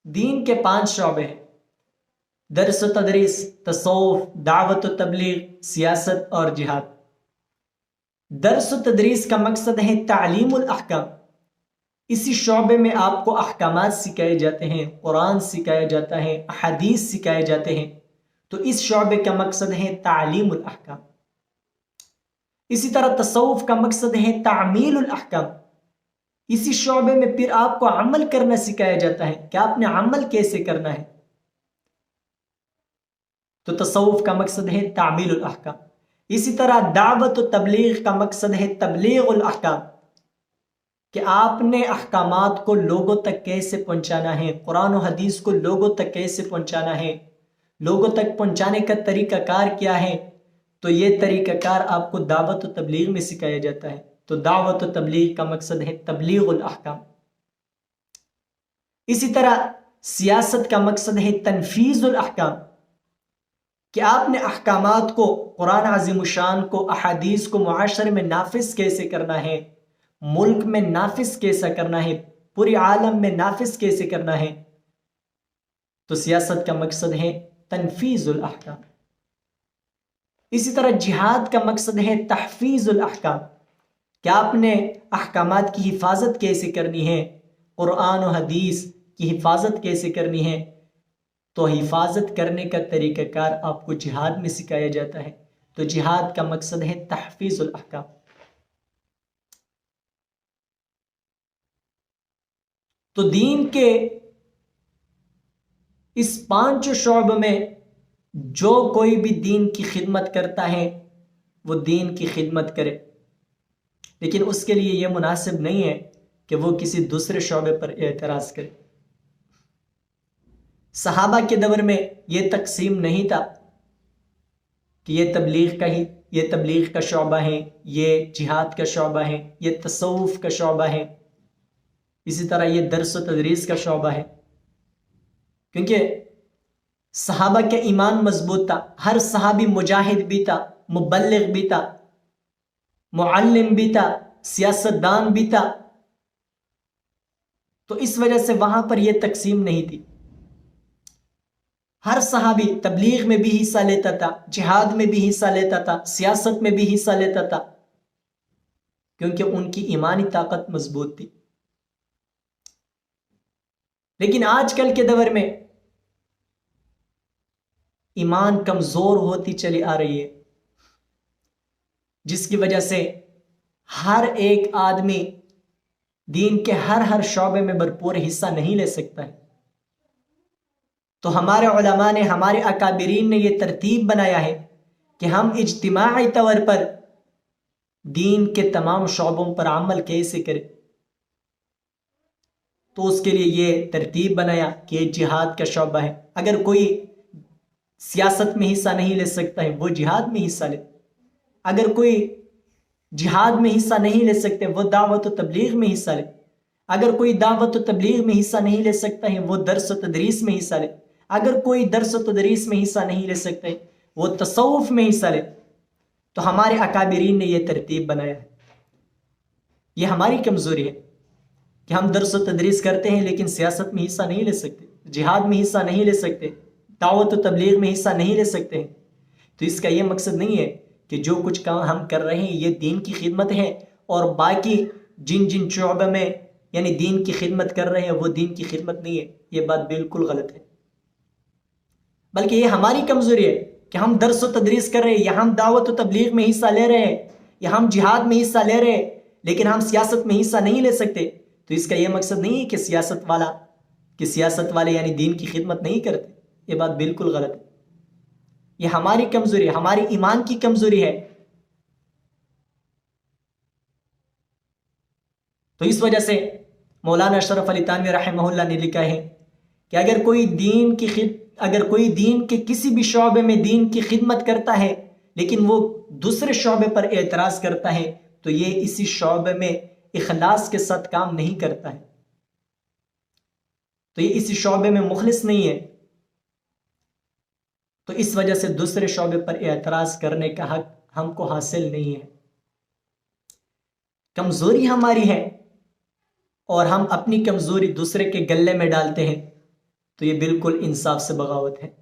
دین کے 5 شعبے ہیں: درس و تدریس، تصوف، دعوت و تبلیغ، سیاست اور جہاد۔ درس و تدریس کا مقصد ہے تعلیم الاحکام۔ اسی شعبے میں آپ کو احکامات سکھائے جاتے ہیں، قرآن سکھایا جاتا ہے، احادیث سکھائے جاتے ہیں، تو اس شعبے کا مقصد ہے تعلیم الاحکام۔ اسی طرح تصوف کا مقصد ہے تعمیل الاحکام۔ اسی شعبے میں پھر آپ کو عمل کرنا سکھایا جاتا ہے کہ آپ نے عمل کیسے کرنا ہے، تو تصوف کا مقصد ہے تعمیل الاحکام۔ اسی طرح دعوت و تبلیغ کا مقصد ہے تبلیغ الاحکام، کہ آپ نے احکامات کو لوگوں تک کیسے پہنچانا ہے، قرآن و حدیث کو لوگوں تک کیسے پہنچانا ہے، لوگوں تک پہنچانے کا طریقہ کار کیا ہے، تو یہ طریقہ کار آپ کو دعوت و تبلیغ میں سکھایا جاتا ہے۔ تو دعوت و تبلیغ کا مقصد ہے تبلیغ الاحکام۔ اسی طرح سیاست کا مقصد ہے تنفیذ الاحکام، کہ آپ نے احکامات کو، قرآن عظیم الشان کو، احادیث کو معاشرے میں نافذ کیسے کرنا ہے، ملک میں نافذ کیسا کرنا ہے، پوری عالم میں نافذ کیسے کرنا ہے، تو سیاست کا مقصد ہے تنفیذ الاحکام۔ اسی طرح جہاد کا مقصد ہے تحفیظ الاحکام، کہ آپ نے احکامات کی حفاظت کیسے کرنی ہے، قرآن و حدیث کی حفاظت کیسے کرنی ہے، تو حفاظت کرنے کا طریقہ کار آپ کو جہاد میں سکھایا جاتا ہے۔ تو جہاد کا مقصد ہے تحفیظ الاحکام۔ تو دین کے اس 5 شعبوں میں جو کوئی بھی دین کی خدمت کرتا ہے وہ دین کی خدمت کرے، لیکن اس کے لیے یہ مناسب نہیں ہے کہ وہ کسی دوسرے شعبے پر اعتراض کرے۔ صحابہ کے دور میں یہ تقسیم نہیں تھا کہ یہ تبلیغ کا شعبہ ہے، یہ جہاد کا شعبہ ہے، یہ تصوف کا شعبہ ہے، اسی طرح یہ درس و تدریس کا شعبہ ہے، کیونکہ صحابہ کا ایمان مضبوط تھا۔ ہر صحابی مجاہد بھی تھا، مبلغ بھی تھا، معلم بھی تھا، سیاست دان بھی تھا، تو اس وجہ سے وہاں پر یہ تقسیم نہیں تھی۔ ہر صحابی تبلیغ میں بھی حصہ لیتا تھا، جہاد میں بھی حصہ لیتا تھا، سیاست میں بھی حصہ لیتا تھا، کیونکہ ان کی ایمانی طاقت مضبوط تھی۔ لیکن آج کل کے دور میں ایمان کمزور ہوتی چلی آ رہی ہے، جس کی وجہ سے ہر ایک آدمی دین کے ہر شعبے میں بھرپور حصہ نہیں لے سکتا ہے۔ تو ہمارے علماء نے، ہمارے اکابرین نے یہ ترتیب بنایا ہے کہ ہم اجتماعی طور پر دین کے تمام شعبوں پر عمل کیسے کریں۔ تو اس کے لیے یہ ترتیب بنایا کہ یہ جہاد کا شعبہ ہے۔ اگر کوئی سیاست میں حصہ نہیں لے سکتا ہے وہ جہاد میں حصہ لے، اگر کوئی جہاد میں حصہ نہیں لے سکتے وہ دعوت و تبلیغ میں حصہ لے، اگر کوئی دعوت و تبلیغ میں حصہ نہیں لے سکتا ہے وہ درس و تدریس میں حصہ لے، اگر کوئی درس و تدریس میں حصہ نہیں لے سکتے وہ تصوف میں حصہ لے۔ تو ہمارے اکابرین نے یہ ترتیب بنایا ہے۔ یہ ہماری کمزوری ہے کہ ہم درس و تدریس کرتے ہیں لیکن سیاست میں حصہ نہیں لے سکتے، جہاد میں حصہ نہیں لے سکتے، دعوت و تبلیغ میں حصہ نہیں لے سکتے۔ تو اس کا یہ مقصد نہیں ہے کہ جو کچھ کام ہم کر رہے ہیں یہ دین کی خدمت ہے، اور باقی جن شعبے میں یعنی دین کی خدمت کر رہے ہیں وہ دین کی خدمت نہیں ہے۔ یہ بات بالکل غلط ہے، بلکہ یہ ہماری کمزوری ہے کہ ہم درس و تدریس کر رہے ہیں، یا ہم دعوت و تبلیغ میں حصہ لے رہے ہیں، یا ہم جہاد میں حصہ لے رہے ہیں، لیکن ہم سیاست میں حصہ نہیں لے سکتے۔ تو اس کا یہ مقصد نہیں ہے کہ سیاست والے یعنی دین کی خدمت نہیں کرتے۔ یہ بات بالکل غلط ہے، یہ ہماری کمزوری ہے، ہماری ایمان کی کمزوری ہے۔ تو اس وجہ سے مولانا اشرف علی تھانوی رحمہ اللہ نے لکھا ہے کہ اگر کوئی دین کے کسی بھی شعبے میں دین کی خدمت کرتا ہے لیکن وہ دوسرے شعبے پر اعتراض کرتا ہے تو یہ اسی شعبے میں اخلاص کے ساتھ کام نہیں کرتا ہے، تو یہ اسی شعبے میں مخلص نہیں ہے۔ تو اس وجہ سے دوسرے شعبے پر اعتراض کرنے کا حق ہم کو حاصل نہیں ہے۔ کمزوری ہماری ہے اور ہم اپنی کمزوری دوسرے کے گلے میں ڈالتے ہیں تو یہ بالکل انصاف سے بغاوت ہے۔